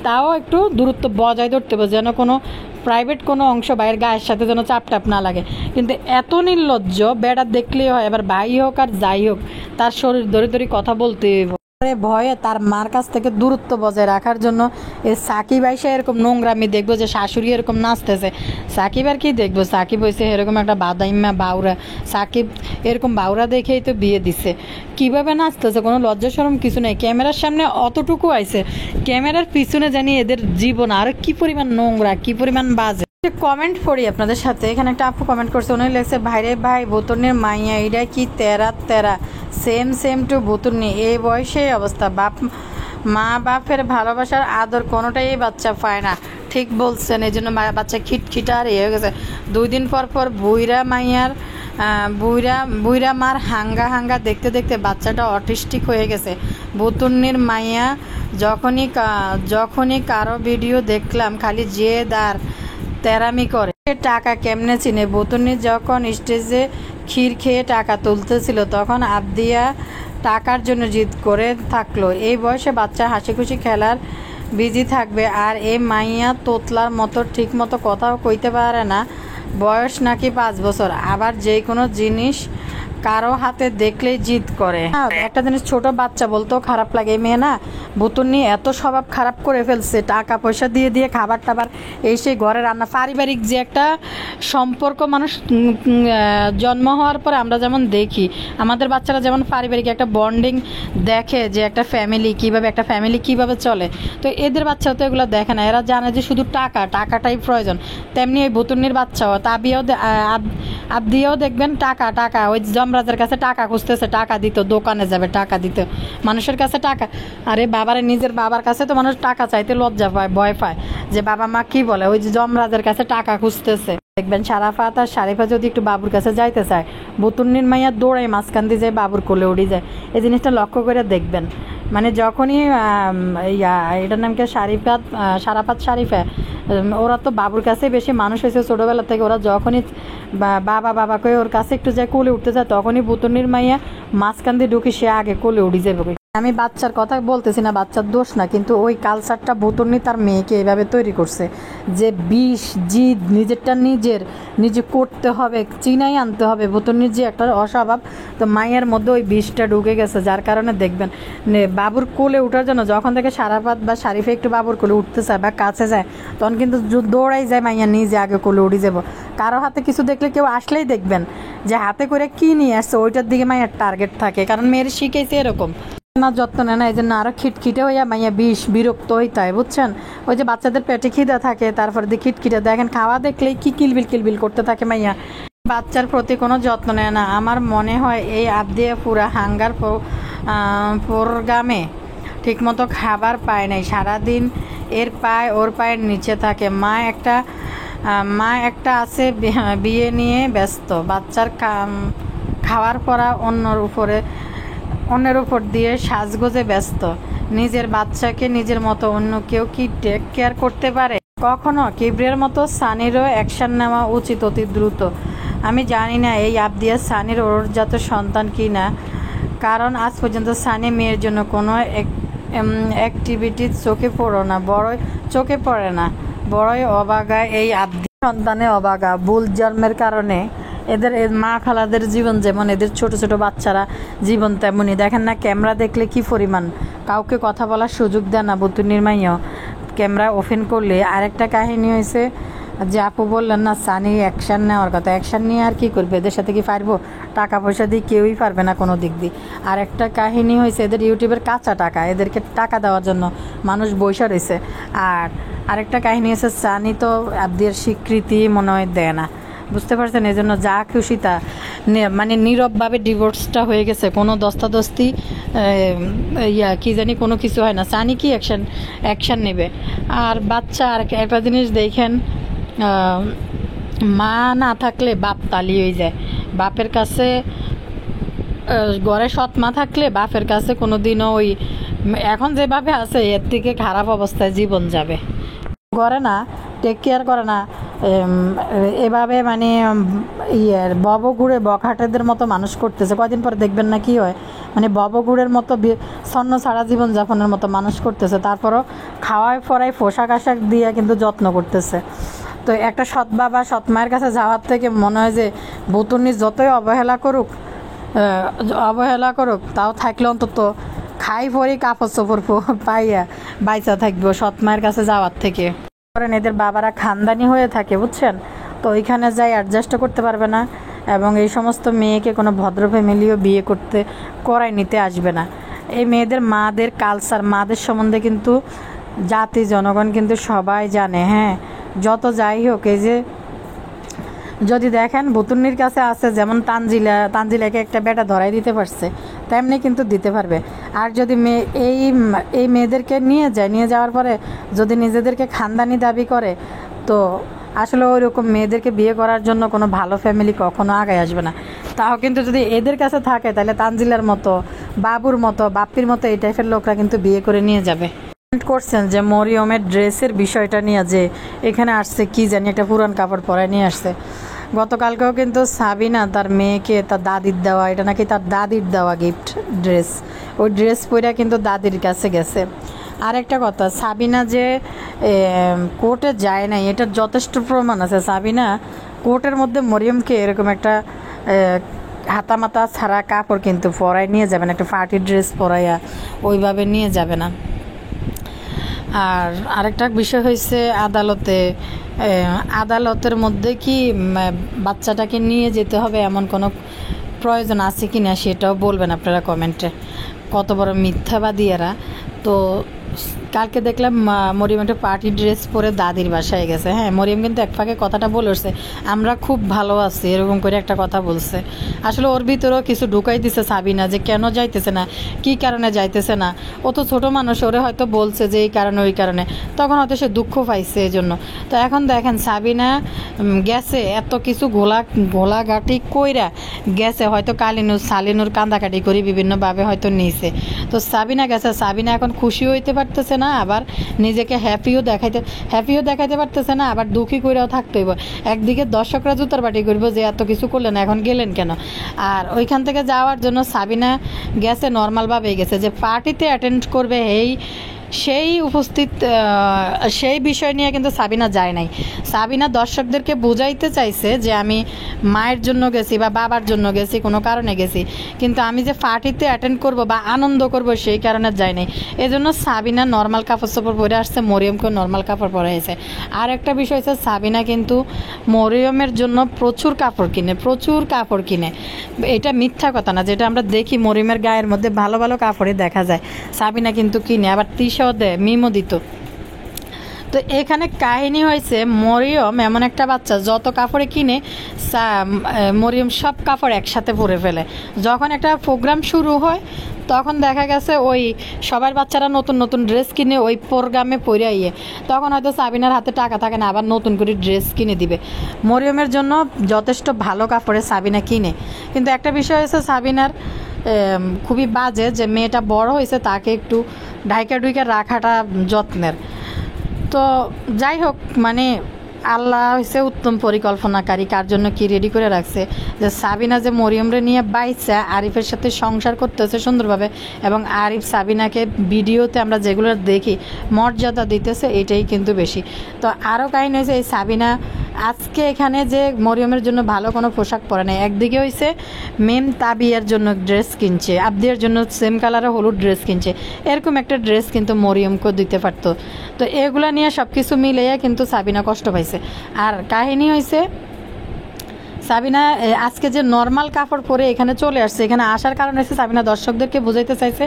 তাও একটু দূরত্ব বজায় ধরতে হবে, যেন কোনো প্রাইভেট কোনো অংশ ভাইয়ের গায়ের সাথে যেন চাপটাপ না লাগে। কিন্তু এত নির্লজ্জ, বেড়া দেখলেই হয়, এবার ভাই হোক আর যাই হোক তার শরীর ধরে কথা বলতে ভয়ে তার মার কাছ থেকে দূরত্ব বজায় রাখার জন্য এই সাকিব আইসা এরকম নোংরামি দেখবো যে শাশুড়ি এরকম নাচতেছে। সাকিব আর কি দেখবো, সাকিব হয়েছে এরকম একটা বাদাইম্মা বাউরা, সাকিব এরকম বাউরা দেখেই তো বিয়ে দিছে। কিভাবে নাচতেছে, কোনো লজ্জা শরম কিছু নেই। ক্যামেরার সামনে অতটুকু আইছে, ক্যামেরার পিছনে জানি এদের জীবন আর কি পরিমাণ নোংরা, কি পরিমাণ বাজে। কমেন্ট পড়ি আপনাদের সাথে। এখানে একটা আপু কমেন্ট করছে, উনি লেগেছে ভাইরে ভাই বোতনের মাইয়া এটা কি তেরা সেম টু বোতনি, এই বয়সে অবস্থা। মা বাপের ভালোবাসার আদর কোনোটাই এই বাচ্চা পায় না। ঠিক বলছেন, এই জন্য বাচ্চা খিটখিটা আর হয়ে গেছে। 2 দিন পর পর বুইরা মার হাঙ্গা হাঙ্গা দেখতে দেখতে বাচ্চাটা অটিস্টিক হয়ে গেছে। বুতুন্নির মাইয়া যখনই কারো ভিডিও দেখলাম খালি জেদ আর তেরামি করে। টাকা কেমনে চিনে? বুতুন্নি যখন স্টেজে ক্ষীর খেয়ে টাকা তুলতেছিল তখন আবদিয়া টাকার জন্য জিদ করে থাকলো। এই বয়সে বাচ্চা হাসি খুশি খেলার বিজি থাকবে, আর এই মাইয়া তোতলার মতো ঠিক মতো কথাও কইতে পারে না। বয়স নাকি 5 বছর, আবার যে কোনো জিনিস কারো হাতে দেখলেই জিদ করে। একটা জিনিস ছোট বাচ্চা বলতেও খারাপ লাগে। এই মেয়ে না বুতুন্নি এত স্বভাব খারাপ করে ফেলছে, টাকা পয়সা দিয়ে দিয়ে খাবার টাবার এই সেই ঘরে রান্না, পারিবারিক যে একটা সম্পর্ক মানুষ জন্ম হওয়ার পরে আমরা যেমন দেখি, আমাদের বাচ্চারা যেমন পারিবারিক একটা বন্ডিং দেখে যে একটা ফ্যামিলি কিভাবে চলে, তো এদের বাচ্চাও তো এগুলো দেখে না। এরা জানে যে শুধু টাকাটাই প্রয়োজন। তেমনি এই বুতুন্নির বাচ্চাও আবদিয়াও দেখবেন টাকা ওই জমরাজের কাছে টাকা খুঁজতেছে, টাকা দিত, দোকানে যাবে টাকা দিত, মানুষের কাছে টাকা। আরে নিজের বাবার কাছে তো মানুষ টাকা চাইতে লজ্জা পায়, ভয় পায় যে বাবা মা কি বলে, ওই যে জমরাজের কাছে টাকা খুঁজতেছে। দেখবেন সারাফাত আর শারিফা যদি একটু বাবুর কাছে যাইতে চায়, বুতুন্নির মাইয়া দৌড়াই মাঝখান দিয়ে যায়, বাবুর কোলে উড়ি যায়। এই জিনিসটা লক্ষ্য করে দেখবেন। মানে যখনই এটার নাম কি সারাফাত শারিফা, ওরা তো বাবুর কাছে বেশি মানুষ হয়েছে ছোটোবেলা থেকে। ওরা যখনই বাবা কয়ে ওর কাছে একটু যায় কোলে উঠতে যায়, তখনই বুতুন্নির মাইয়া মাঝখান দিয়ে ঢুকি সে আগে কোলে উঠে যাবে। আমি বাচ্চার কথা বলতেছি না, বাচ্চার দোষ না, কিন্তু ওই কালচারটা বুতুন্নি তার মেয়েকে এইভাবে তৈরি করছে যে জিদ নিজে করতে হবে, চিনাই আনতে হবে। বুতুন্নির যে একটা অস্বভাব, তো মায়ের মধ্যে ওই বিষটা ঢুকে গেছে, যার কারণে দেখবেন বাবুর কোলে উঠার জন্য যখন থেকে সারাপাত বা শারিফে একটু বাবুর কোলে উঠতে চায় বা কাছে যায়, তখন কিন্তু দৌড়াই যায় মাইয়া নিজে আগে কোলে উঠে যাবো। কারো হাতে কিছু দেখলে কেউ আসলেই দেখবেন যে হাতে করে কি নিয়ে আসছে, ওইটার দিকে মায়ের টার্গেট থাকে, কারণ মেয়ের শিখেছে এরকম না, যত্ন নেয় না, এই জন্য আরো খিটখিটে হইয়া মাইয়া বিরক্ত হইতে হয়, বুঝছেন? ওই যে বাচ্চাদের পেটে খিদা থাকে, তারপরে দিয়ে খিটখিটে দেখেন খাওয়া দেখলেই কি কিলবিল করতে থাকে মাইয়া। বাচ্চার প্রতি কোনো যত্ন নেয় না। আমার মনে হয় এই আবদিয়া পুরা হাঙ্গার প্রোগ্রামে ঠিকমতো খাবার পায় নাই, সারাদিন ওর পায়ের নিচে থাকে। মা একটা আছে বিয়ে নিয়ে ব্যস্ত, বাচ্চার খাওয়ার পরা অন্যের উপর দিয়ে সাজগোজে ব্যস্ত। নিজের বাচ্চাকে নিজের মতো অন্য কেউ কি টেক কেয়ার করতে পারে? কখনো কিবরিয়ার মতো সানিরও অ্যাকশন নেওয়া উচিত অতি দ্রুত। আমি জানি না এই আবদিয়া সানির ওরজাত সন্তান কি না, কারণ আজ পর্যন্ত সানি মেয়ের জন্য কোনো অ্যাক্টিভিটি চোখে পড়ে না। বড়ই অবাগা এই আবদিয়া সন্তানে অবাগা। ভুল জন্মের কারণে এদের মা খালাদের জীবন যেমন, এদের ছোট ছোট বাচ্চারা জীবন তেমনই। দেখেন না ক্যামেরা দেখলে কি পরিমাণ, কাউকে কথা বলার সুযোগ দেয় না। বুতুন্নির মাইয়াও ক্যামেরা ওপেন করলে। আরেকটা কাহিনী হয়েছে যে আপু বললেন না সানি অ্যাকশান নেওয়ার কথা, অ্যাকশান নিয়ে আর কি করবে? এদের সাথে কি পারবো? টাকা পয়সা দিয়ে কেউই পারবে না কোনো দিক দিয়ে। আর একটা কাহিনী হয়েছে এদের ইউটিউবের কাঁচা টাকা, এদেরকে টাকা দেওয়ার জন্য মানুষ বৈশা রয়েছে। আর আরেকটা কাহিনী হয়েছে সানি তো আবদিয়ার স্বীকৃতি মনে হয় দেয় না, বুঝতে পারছেন? এই জন্য যা খুশি তা মানে নীরবভাবে ডিভোর্সটা হয়ে গেছে, কোনো দস্তাদস্তি কি জানি কোনো কিছু হয় না। সানি কি অ্যাকশান নেবে? আর বাচ্চা আর একটা জিনিস দেখেন, মা না থাকলে বাপ তালি হয়ে যায়। বাপের কাছে ঘরে সৎ মা থাকলে বাপের কাছে কোনো দিনও ওই এখন যেভাবে আছে এর থেকে খারাপ অবস্থায় জীবন যাবে। করে না, টেক কেয়ার করে না, এভাবে মানে ববগুড়ে বখাটেদের মতো মানুষ করতেছে। কয়দিন পরে দেখবেন না কি হয়, মানে ববগুড়ের মতো ছন্ন ছাড়া জীবনযাপনের মতো মানুষ করতেছে। তারপরও খাওয়ায় পরায় পোশাক আশাক দিয়ে কিন্তু যত্ন করতেছে। তো একটা সৎ বাবা সৎ মায়ের কাছে যাওয়ার থেকে মনে হয় যে বুতুন্নি যতই অবহেলা করুক তাও থাকলে অন্তত খাই পরি কাপড় চোপড় পাইয়া বাইচা থাকবো সৎ মায়ের কাছে যাওয়ার থেকে। করেন এদের বাবারা খানদানি হয়ে থাকে, বুঝছেন? তো ওইখানে যাই অ্যাডজাস্ট করতে পারবে না, এবং এই সমস্ত মেয়েকে কোনো ভদ্র ফ্যামিলিও বিয়ে করাই নিতে আসবে না। এই মেয়েদের মাদের কালচার, মাদের সম্বন্ধে কিন্তু জাতি জনগণ কিন্তু সবাই জানে। হ্যাঁ, যত যাই হোক, এই যে যদি দেখেন বুতুন্নির কাছে আছে যেমন তানজিলাকে একটা বেটা ধরাই দিতে পারছে, তেমনি কিন্তু দিতে পারবে। আর যদি এই মেয়েদেরকে নিয়ে যাওয়ার পরে যদি নিজেদেরকে খানদানি দাবি করে, তো আসলে ওই রকম মেয়েদেরকে বিয়ে করার জন্য কোনো ভালো ফ্যামিলি কখনো আগে আসবে না। তাও কিন্তু যদি এদের কাছে থাকে তাহলে তানজিলার মতো, বাবুর মতো, বাপ্পির মতো এই টাইপের লোকরা কিন্তু বিয়ে করে নিয়ে যাবে। করছেন যে মরিয়মের ড্রেসের বিষয়টা নিয়ে, যে এখানে আসছে কি জানি একটা পুরান কাপড় পরায় নিয়ে আসছে। গতকালকেও কিন্তু সাবিনা তার মেয়েকে তার দাদির দেওয়া, এটা নাকি তার দাদির দেওয়া গিফট ড্রেস, ওই ড্রেস পরে কিন্তু দাদির কাছে গেছে। আর একটা কথা, সাবিনা যে কোর্টে যায় নাই এটার যথেষ্ট প্রমাণ আছে। সাবিনা কোর্টের মধ্যে মরিয়মকে এরকম একটা হাতামাতা ছাড়া কাপড় কিন্তু পরায় নিয়ে যাবে না, একটা পার্টি ড্রেস পরাইয়া ওইভাবে নিয়ে যাবে না। আর আরেকটা বিষয় হয়েছে আদালতের মধ্যে কি বাচ্চাটাকে নিয়ে যেতে হবে এমন কোনো প্রয়োজন আছে কি না সেটাও বলবেন আপনারা কমেন্টে। কত বড় মিথ্যাবাদী এরা। তো কালকে দেখলাম মরিয়ম একটা পার্টি ড্রেস পরে দাদির বাসায় গেছে। হ্যাঁ, মরিয়ম কিন্তু এক ফাঁকে কথাটা বলেছে, আমরা খুব ভালো আছি, এরকম করে একটা কথা বলছে। আসলে ওর ভিতরেও কিছু ঢুকাই দিছে সাবিনা, যে কেন যাইতেছে না, কি কারণে যাইতেছে না। ও তো ছোটো মানুষ, ওরে হয়তো বলছে যে এই কারণে ওই কারণে, তখন হয়তো সে দুঃখ পাইছে এই জন্য। তো এখন দেখেন সাবিনা গেছে এত কিছু ঘোলাঘাটি কইরা গেছে, হয়তো সালিনুর কান্দাকাটি করে বিভিন্নভাবে হয়তো নিয়েছে। তো সাবিনা গেছে, সাবিনা এখন খুশি হইতে পারতেছে না, আবার নিজেকে হ্যাপিও দেখাইতে পারতেছে না, আবার দুঃখী কইরাও থাকতে হইব। একদিকে দর্শকরা জুতার বাটি করবো যে এত কিছু করলেন, এখন গেলেন কেন। আর ওইখান থেকে যাওয়ার জন্য সাবিনা গেছে নর্মালভাবেই গেছে, যে পার্টিতে অ্যাটেন্ড করবে সেই বিষয় নিয়ে কিন্তু সাবিনা যায় নাই। সাবিনা দর্শকদেরকে বুঝাইতে চাইছে যে আমি মায়ের জন্য গেছি বা বাবার জন্য গেছি, কোনো কারণে গেছি, কিন্তু আমি যে পার্টিতে অ্যাটেন্ড করব বা আনন্দ করব সেই কারণে যায় নাই। এজন্য সাবিনা নর্মাল কাপড় চোপড় পরে আসছে, মরিয়মকেও নর্মাল কাপড় পরাইছে। আর একটা বিষয় হচ্ছে সাবিনা কিন্তু মরিয়মের জন্য প্রচুর কাপড় কিনে। এটা মিথ্যা কথা না, যেটা আমরা দেখি মরিয়মের গায়ের মধ্যে ভালো ভালো কাপড়ই দেখা যায়, সাবিনা কিন্তু কিনে, আবার দেয়, মিমো দিত। তো এখানে কাহিনী হয়েছে মরিয়ম এমন একটা বাচ্চা, যত কাপড়ে কিনে মরিয়ম সব কাপড় একসাথে পরে ফেলে। যখন একটা প্রোগ্রাম শুরু হয় তখন দেখা গেছে ওই সবার বাচ্চারা নতুন নতুন ড্রেস কিনে ওই প্রোগ্রামে পরে আইয়ে, তখন হয়তো সাবিনার হাতে টাকা থাকে না, আবার নতুন করে ড্রেস কিনে দিবে। মরিয়মের জন্য যথেষ্ট ভালো কাপড়ে সাবিনা কিনে, কিন্তু একটা বিষয় হয়েছে সাবিনার খুবই বাজে, যে মেয়েটা বড় হয়েছে তাকে একটু ঢাইকা রাখাটা যত্নের। তো যাই হোক, মানে আল্লাহ হচ্ছে উত্তম পরিকল্পনাকারী, কার জন্য কি রেডি করে রাখছে, যে সাবিনা যে মরিয়মরে নিয়ে বাইচা আরিফের সাথে সংসার করতেছে সুন্দরভাবে, এবং আরিফ সাবিনাকে ভিডিওতে আমরা যেগুলো দেখি মর্যাদা দিতেছে, এটাই কিন্তু বেশি। তো আরও কাহিনী হয়েছে, এই সাবিনা আজকে এখানে যে মরিয়মের জন্য ভালো কোনো পোশাক পরে নেই। একদিকে হয়েছে মেম তাবিয়ার জন্য ড্রেস কিনছে, আবদিয়ার জন্য সেম কালারে হলুদ ড্রেস কিনছে, এরকম একটা ড্রেস কিন্তু মরিয়মকে দিতে পারতো। তো এগুলা নিয়ে সব কিছু মিলিয়ে কিন্তু সাবিনা কষ্ট পাইছে। আর কাহিনী হয়েছে সাবিনা আজকে যে নর্মাল কাপড় পরে এখানে চলে আসছে, এখানে আসার কারণ হচ্ছে সাবিনা দর্শকদেরকে বুঝাইতে চাইছে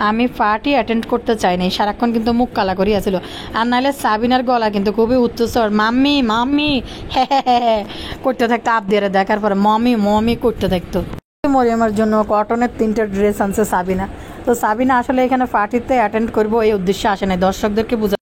আমি পার্টি অ্যাটেন্ড করতে চাই নাই, সারাক্ষণ কিন্তু মুখ কালা করিয়াছিল। আর নাহলে সাবিনার গলা কিন্তু খুবই উচ্চস্বর, মাম্মি মাম্মি হ্যাঁ করতে থাকতো, আবদিয়ারে দেখার পরে মমি করতে থাকতো। মরিয়মের জন্য কটনের 3টা ড্রেস আনছে সাবিনা। তো সাবিনা আসলে এখানে পার্টিতে অ্যাটেন্ড করবো এই উদ্দেশ্যে আসে নাই, দর্শকদেরকে বুঝা